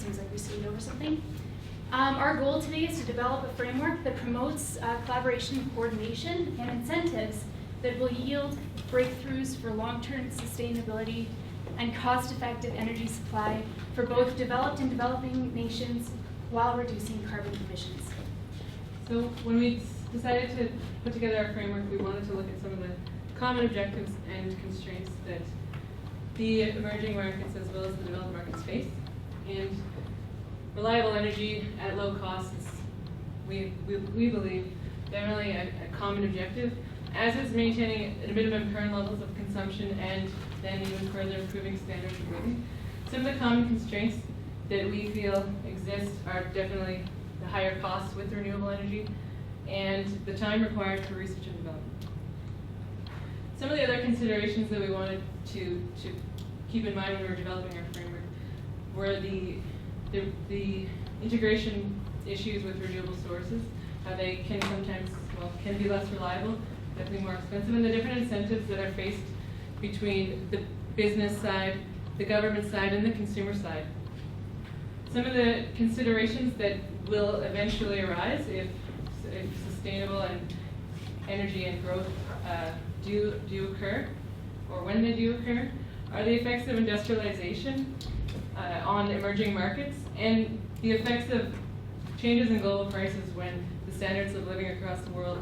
seems like we skied over something. Our goal today is to develop a framework that promotes collaboration, coordination, and incentives that will yield breakthroughs for long-term sustainability and cost-effective energy supply for both developed and developing nations while reducing carbon emissions. So when we decided to put together our framework, we wanted to look at some of the common objectives and constraints that the emerging markets as well as the developed markets face. And reliable energy at low costs is, we believe, definitely a common objective, as is maintaining at a minimum current levels of consumption and then even further improving standards of living. Some of the common constraints that we feel exist are definitely the higher costs with renewable energy and the time required for research and development. Some of the other considerations that we wanted to keep in mind when we were developing our framework were the integration issues with renewable sources, how they can sometimes, can be less reliable, definitely more expensive, and the different incentives that are faced between the business side, the government side, and the consumer side. Some of the considerations that will eventually arise if sustainable and energy and growth do occur, or when they do occur, are the effects of industrialization on emerging markets and the effects of changes in global prices when the standards of living across the world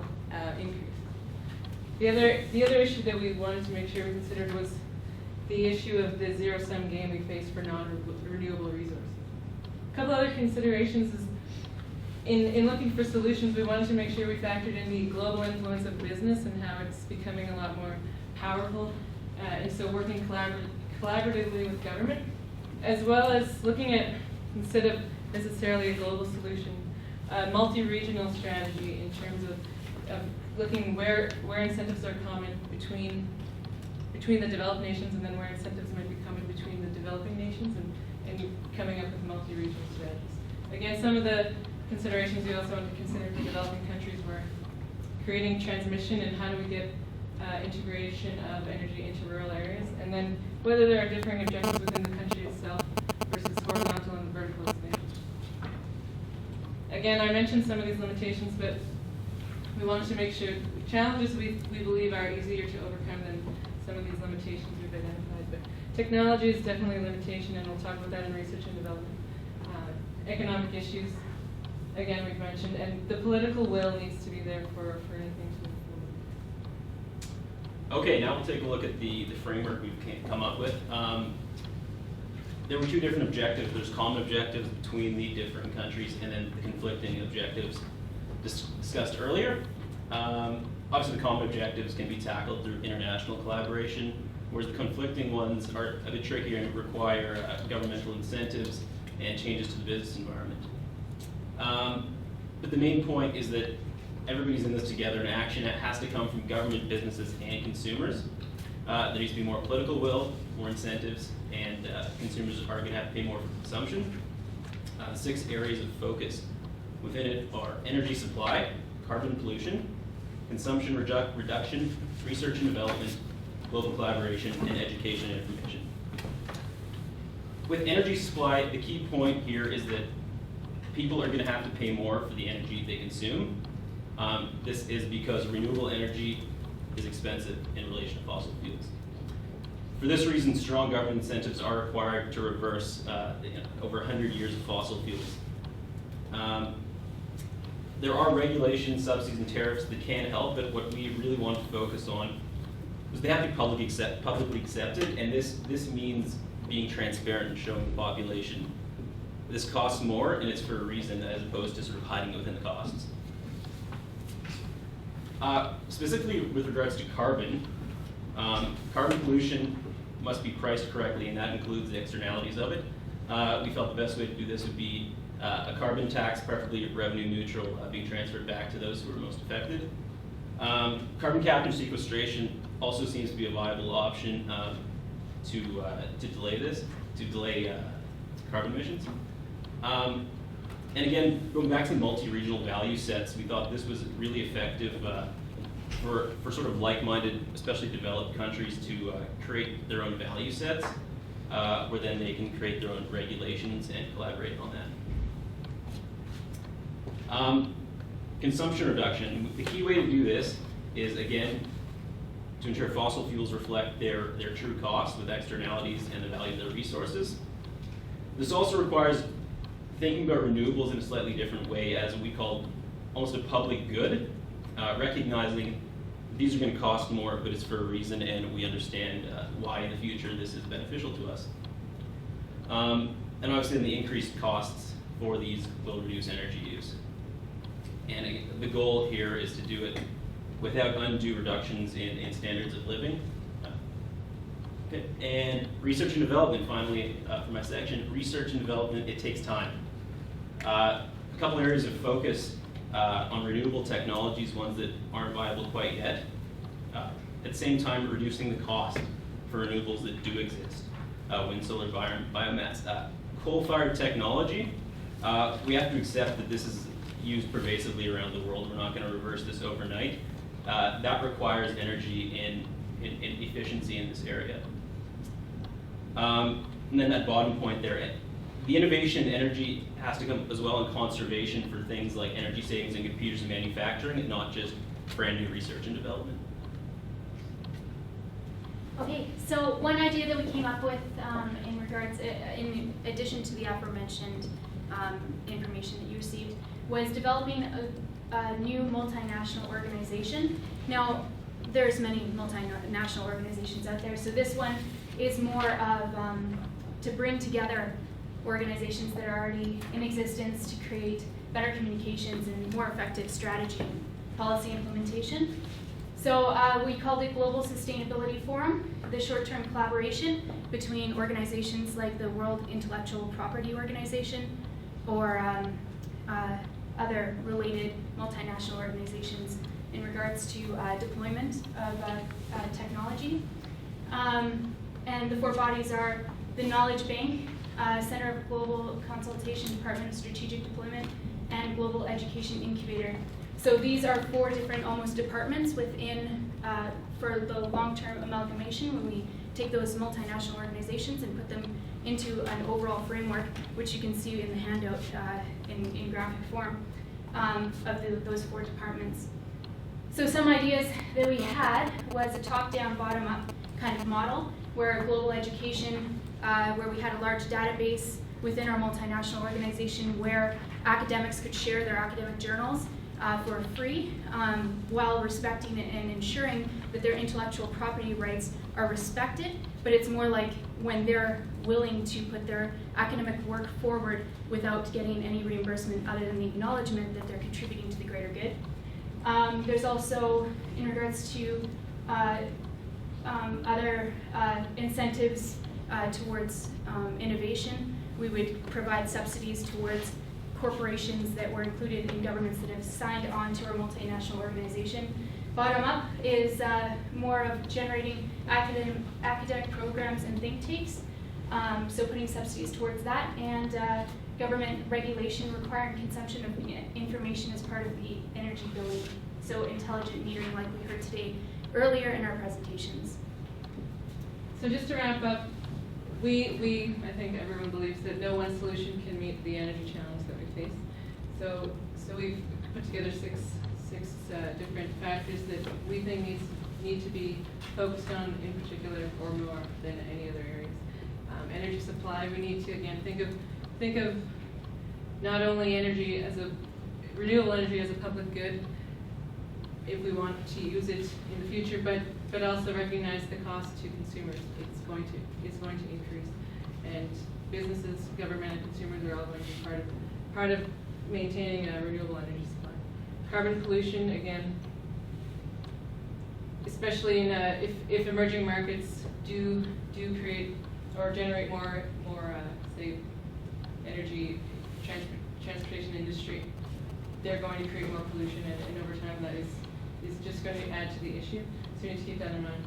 increase. The other issue that we wanted to make sure we considered was the issue of the zero-sum game we face for non-renewable resources. A couple other considerations is in looking for solutions, we wanted to make sure we factored in the global influence of business and how it's becoming a lot more powerful, and so working collaboratively with government, as well as looking at, instead of necessarily a global solution, a multi-regional strategy in terms of looking where incentives are common between the developed nations and then where incentives might be common between the developing nations and coming up with multi-regional strategies. Again, some of the considerations we also want to consider for developing countries were creating transmission and how do we get integration of energy into rural areas, and then whether there are differing objectives within the country itself versus horizontal and vertical expansion. Again, I mentioned some of these limitations, but we wanted to make sure challenges we believe are easier to overcome than some of these limitations we've identified. But technology is definitely a limitation, and we'll talk about that in research and development. Economic issues, again, we've mentioned, and the political will needs to be there for anything to move forward. Okay, now we'll take a look at the framework we've come up with. There were two different objectives. There's common objectives between the different countries and then the conflicting objectives discussed earlier. Obviously, the common objectives can be tackled through international collaboration, whereas the conflicting ones are a bit trickier and require governmental incentives and changes to the business environment. But the main point is that everybody's in this together, and action has to come from government, businesses, and consumers. There needs to be more political will, more incentives, and consumers are going to have to pay more for consumption. 6 areas of focus within it are energy supply, carbon pollution, consumption reduction, research and development, global collaboration, and education and information. With energy supply, the key point here is that people are going to have to pay more for the energy they consume. This is because renewable energy is expensive in relation to fossil fuels. For this reason, strong government incentives are required to reverse over 100 years of fossil fuels. There are regulations, subsidies, and tariffs that can help, but what we really want to focus on is they have to be publicly accepted, and this means being transparent and showing the population this costs more, and it's for a reason as opposed to sort of hiding within the costs. Specifically with regards to carbon, carbon pollution must be priced correctly, and that includes the externalities of it. We felt the best way to do this would be a carbon tax, preferably revenue neutral, being transferred back to those who are most affected. Carbon capture and sequestration also seems to be a viable option to delay carbon emissions. And again, going back to the multi-regional value sets, we thought this was really effective for sort of like-minded, especially developed countries to create their own value sets. where then they can create their own regulations and collaborate on that. Consumption reduction. The key way to do this is, again, to ensure fossil fuels reflect their true cost with externalities and the value of their resources. This also requires thinking about renewables in a slightly different way as we call almost a public good, recognizing these are going to cost more, but it's for a reason, and we understand why in the future this is beneficial to us. And obviously the increased costs for these will reduce energy use. And the goal here is to do it without undue reductions in standards of living. Okay. And research and development, finally, for my section. Research and development, it takes time. A couple areas of focus on renewable technologies, ones that aren't viable quite yet. At the same time, reducing the cost for renewables that do exist. Wind, solar, biomass. Coal-fired technology, we have to accept that this is used pervasively around the world. We're not going to reverse this overnight. That requires energy and efficiency in this area. And then that bottom point there, the innovation in energy has to come as well in conservation for things like energy savings in computers and manufacturing, and not just brand new research and development. Okay, so one idea that we came up with in regards, in addition to the aforementioned information that you received, was developing a new multinational organization. Now, there's many multinational organizations out there, so this one is more of to bring together organizations that are already in existence to create better communications and more effective strategy and policy implementation. So we called it Global Sustainability Forum, the short-term collaboration between organizations like the World Intellectual Property Organization or other related multinational organizations in regards to deployment of technology. And the four bodies are the Knowledge Bank, Center of Global Consultation, Department of Strategic Deployment, and Global Education Incubator. So these are four different almost departments within, for the long-term amalgamation, when we take those multinational organizations and put them into an overall framework, which you can see in the handout in graphic form of those four departments. So some ideas that we had was a top-down, bottom-up kind of model, where global education, where we had a large database within our multinational organization where academics could share their academic journals for free, while respecting and ensuring that their intellectual property rights are respected, but it's more like when they're willing to put their academic work forward without getting any reimbursement other than the acknowledgement that they're contributing to the greater good. There's also, in regards to other incentives towards innovation, we would provide subsidies towards corporations that were included in governments that have signed on to our multinational organization. Bottom up is more of generating academic programs and think tanks, so putting subsidies towards that, and government regulation requiring consumption of information as part of the energy billing, so intelligent metering like we heard today earlier in our presentations. So just to wrap up, I think everyone believes that no one solution can meet the energy challenge that we face. So we've put together six different factors that we think need to be focused on in particular, or more than any other areas. Energy supply, we need to again think of not only energy as renewable energy as a public good if we want to use it in the future, but also recognize the cost to consumers. It's going to increase, and businesses, government, and consumers are all going to be part of maintaining a renewable energy supply. Carbon pollution, again, especially in if emerging markets do create or generate more say energy transportation industry, they're going to create more pollution, and over time that is just going to add to the issue. So you need to keep that in mind.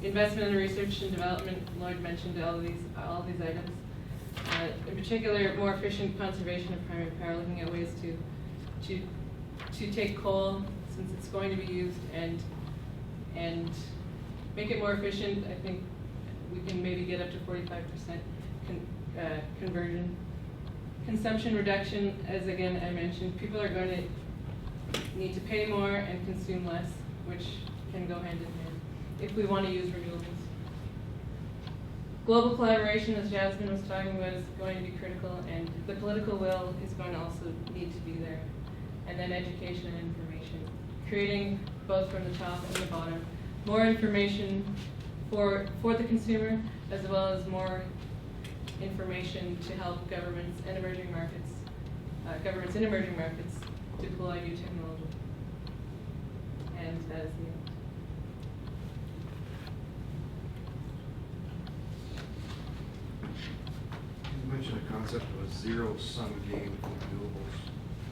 Investment in research and development, Lloyd mentioned all of these items. In particular, more efficient conservation of primary power, looking at ways to take coal, since it's going to be used, and make it more efficient. I think we can maybe get up to 45% conversion. Consumption reduction, as again I mentioned, people are going to need to pay more and consume less, which can go hand in hand if we want to use renewables. Global collaboration, as Jasmine was talking about, is going to be critical, and the political will is going to also need to be there. And then education and information, creating both from the top and the bottom, more information for the consumer, as well as more information to help governments in emerging markets deploy new technology. And that is the end. You mentioned a concept of a zero-sum game for renewables,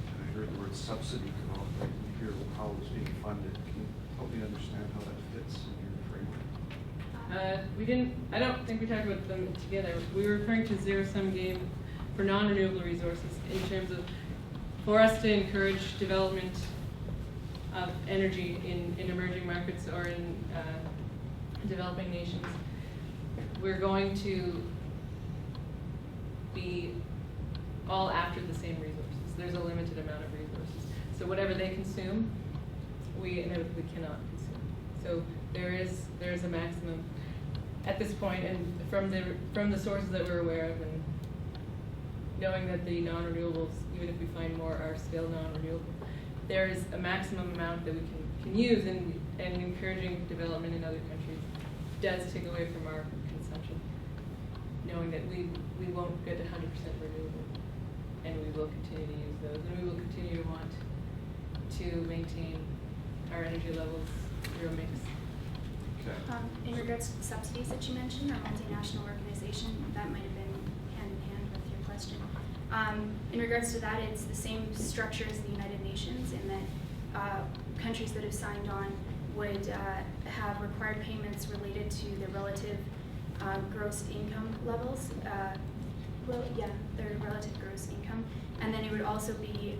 and I heard the word subsidy come out. I didn't hear how it's being funded. Can you help me understand how that fits in your framework? I don't think we talked about them together. We were referring to zero-sum game for non-renewable resources in terms of, for us to encourage development of energy in emerging markets or in developing nations. We're going to be all after the same resources. There's a limited amount of resources. So whatever they consume, we inevitably cannot consume. So there is a maximum at this point, and from the sources that we're aware of, and knowing that the non-renewables, even if we find more, are still non-renewable, there is a maximum amount that we can use, and encouraging development in other countries does take away from our consumption, knowing that we won't get 100% renewable, and we will continue to use those, and we will continue to want to maintain our energy levels through a mix. Okay. In regards to the subsidies that you mentioned, our multinational organization, that might have been hand in hand with your question. In regards to that, it's the same structure as the United Nations in that countries that have signed on would have required payments related to their relative gross income levels. Their relative gross income. And then it would also be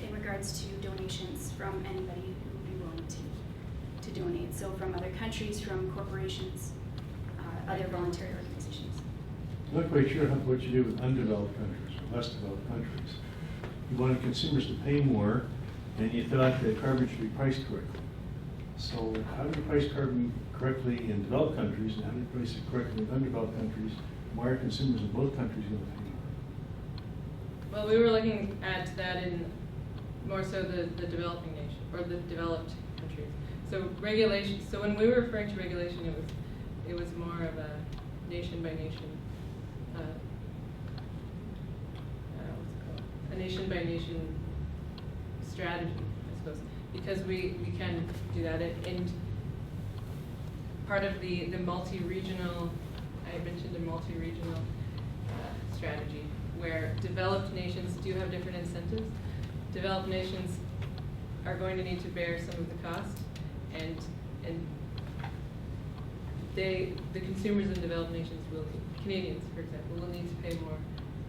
in regards to donations from anybody who would be willing to donate. So from other countries, from corporations, other voluntary organizations. I'm not quite sure what you do with undeveloped countries or less developed countries. You wanted consumers to pay more, and you thought that carbon should be priced correctly. So how do you price carbon correctly in developed countries, and how do you price it correctly in undeveloped countries? Why are consumers in both countries going to pay more? Well, we were looking at that in more so the developing nation, or the developed countries. So regulation. So when we were referring to regulation, it was more of a nation by nation. What's it called? A nation by nation strategy, I suppose, because we can do that. And part of the multi-regional, I mentioned a multi-regional strategy where developed nations do have different incentives. Developed nations are going to need to bear some of the cost, and the consumers in developed nations will, Canadians for example, will need to pay more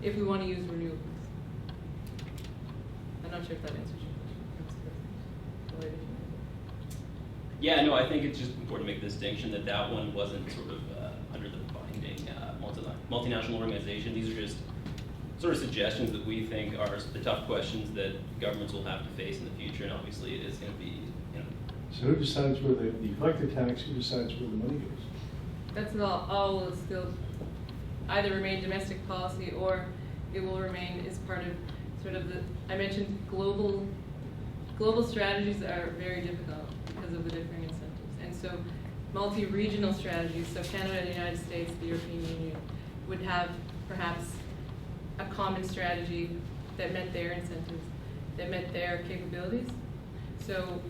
if we want to use renewables. I'm not sure if that answers your question. Yeah, no, I think it's just important to make the distinction that one wasn't sort of under the binding multinational organization. These are just sort of suggestions that we think are the tough questions that governments will have to face in the future, and obviously it is going to be, So who decides where you collect the tax, who decides where the money goes? That's all will still either remain domestic policy, or it will remain as part of sort of I mentioned global strategies are very difficult because of the differing incentives. And so multi-regional strategies, so Canada, the United States, the European Union, would have perhaps a common strategy that met their incentives, that met their capabilities. So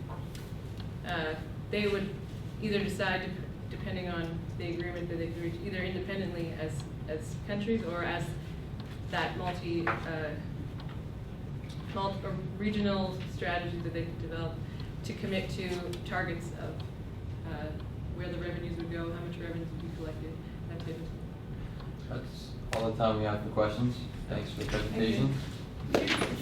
they would either decide, depending on the agreement that they could reach, either independently as countries or as that regional strategy that they could develop to commit to targets of where the revenues would go, how much revenues would be collected, that type of thing. That's all the time we have for questions. Thanks for the presentation. Thank you.